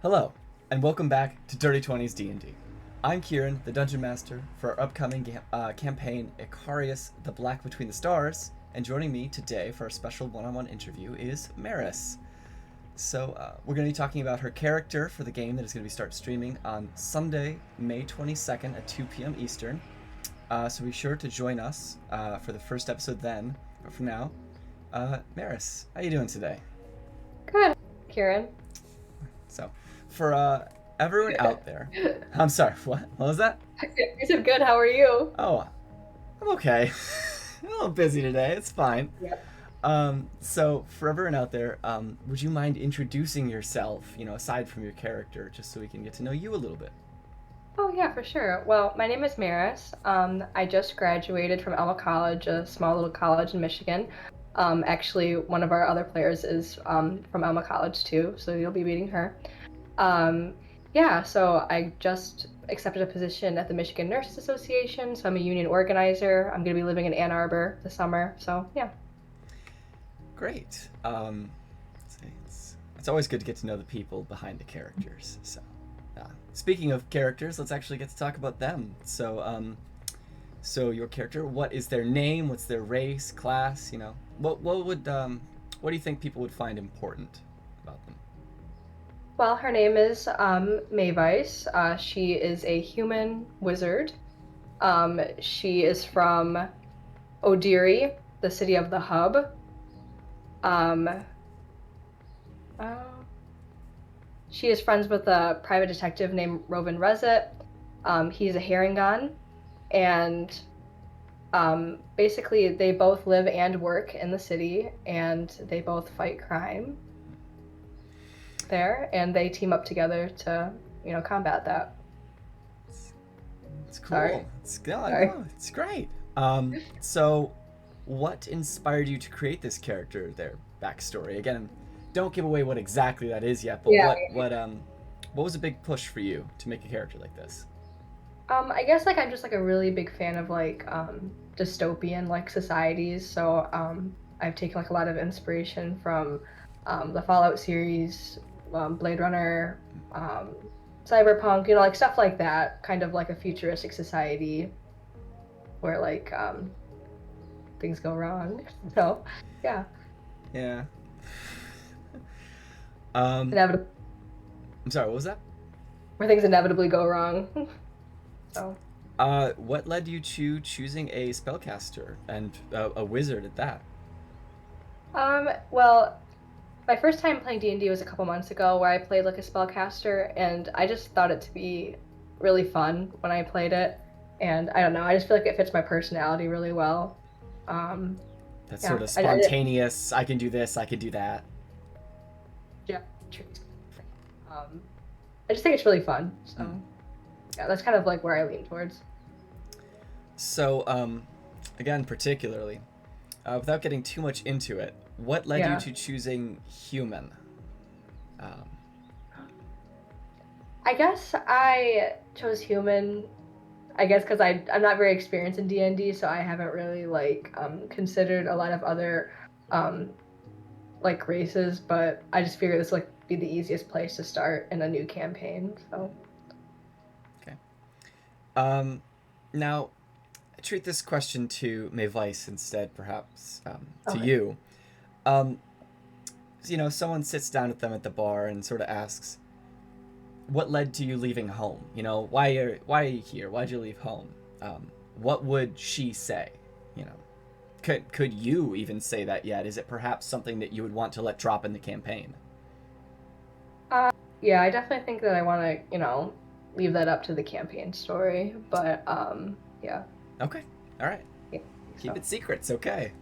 Hello, and welcome back to Dirty 20s D&D. I'm Kieran, the Dungeon Master, for our upcoming campaign, Icarius, the Black Between the Stars, and joining me today for our special one-on-one interview is Maris. So, we're going to be talking about her character for the game that is going to be start streaming on Sunday, May 22nd at 2 p.m. Eastern. So be sure to join us for the first episode then. But for now, Maris, how you doing today? Good, Kieran. So, for everyone out there, I'm sorry, what? What was that? I said good. How are you? Oh, I'm okay. I'm a little busy today. It's fine. Yep. So for everyone out there, would you mind introducing yourself, aside from your character, just so we can get to know you a little bit? Oh yeah, for sure. Well, my name is Maris. I just graduated from Alma College, a small little college in Michigan. Actually, one of our other players is from Alma College too, so you'll be meeting her. Um, yeah, so I just accepted a position at the Michigan Nurses Association, so I'm a union organizer. I'm going to be living in Ann Arbor this summer, so yeah. Great. It's always good to get to know the people behind the characters. So, speaking of characters, let's actually get to talk about them. So your character, what is their name? What's their race, class? What do you think people would find important about them? Well, her name is Mayvice. She is a human wizard. She is from Odiri, the city of the hub. Um, uh, she is friends with a private detective named Rovin Rezet. He's a Harengon, and basically they both live and work in the city, and they both fight crime there, and they team up together to, combat that. It's cool. Sorry. It's good. Sorry. No, it's great. So what inspired you to create this character, their backstory? Again, don't give away what exactly that is yet, but Yeah. what was a big push for you to make a character like this? I guess I'm just a really big fan of dystopian societies. So I've taken a lot of inspiration from the Fallout series, Blade Runner, Cyberpunk, stuff like that. Kind of like a futuristic society where things go wrong. So yeah, Yeah. um, inevitably I'm sorry. What was that? where things inevitably go wrong. So. What led you to choosing a spellcaster and a wizard at that? Well, my first time playing D&D was a couple months ago, where I played a spellcaster, and I just thought it to be really fun when I played it. And I don't know, I just feel like it fits my personality really well. Um, That's yeah, sort of spontaneous. I can do this. I can do that. yeah, um, I just think it's really fun. So yeah, that's kind of where I lean towards. So, again, particularly, without getting too much into it, what led you to choosing human? I guess I chose human. I guess because I'm not very experienced in D&D, so I haven't really considered a lot of other um, races. But I just figured this would be the easiest place to start in a new campaign. So. Okay. Now, treat this question to Mayvice instead, perhaps, to Okay. you. Someone sits down with them at the bar and sort of asks, "What led to you leaving home? Why are you here? Why'd you leave home?" What would she say? You know, could you even say that yet? Is it perhaps something that you would want to let drop in the campaign? Yeah, I definitely think that I want to, leave that up to the campaign story. But yeah. Okay. All right. Yeah, Keep so. it secret. It's okay.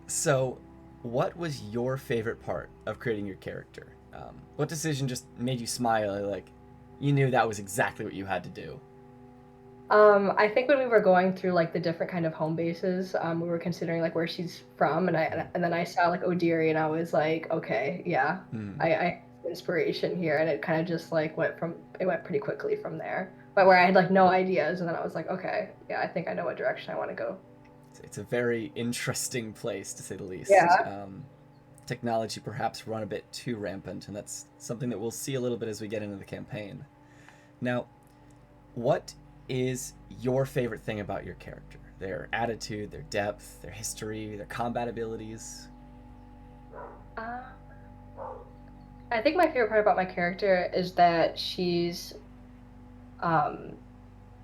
So, what was your favorite part of creating your character? What decision just made you smile? Like, you knew that was exactly what you had to do. I think when we were going through the different kind of home bases, we were considering where she's from, and then I saw Odiri, and I was like, okay, yeah, Hmm. I have inspiration here, and it kind of just went pretty quickly from there, but where I had no ideas, and then I was like, okay, yeah, I think I know what direction I want to go. It's a very interesting place, to say the least. Yeah. technology perhaps run a bit too rampant, and that's something that we'll see a little bit as we get into the campaign. Now, what is your favorite thing about your character? Their attitude, their depth, their history, their combat abilities? Uh, I think my favorite part about my character is that um,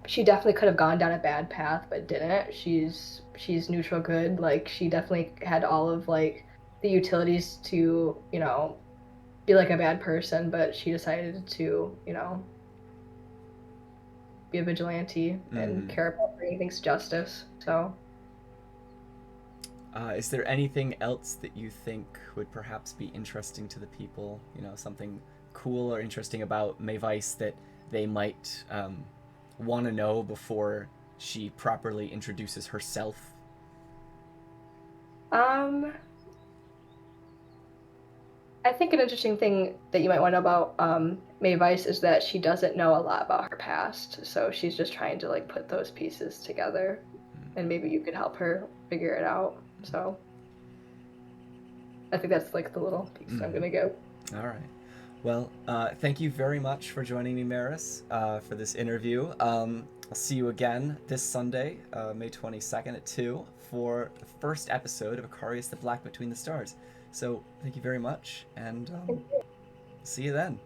she definitely could have gone down a bad path, but didn't. She's neutral good. Like she definitely had all of like the utilities to, be like a bad person, but she decided to, be a vigilante and Mm. care about bringing things to justice. So, Is there anything else that you think would perhaps be interesting to the people? You know, something cool or interesting about Mayvice that they might want to know before she properly introduces herself? um, I think an interesting thing that you might want to know about May Vice is that she doesn't know a lot about her past, so she's just trying to like put those pieces together, and maybe you could help her figure it out. So I think that's like the little piece I'm Mm. gonna give. All right. Well, thank you very much for joining me, Maris, for this interview. I'll see you again this Sunday, May 22nd at 2, for the first episode of Icarius the Black Between the Stars. So, thank you very much, and see you then.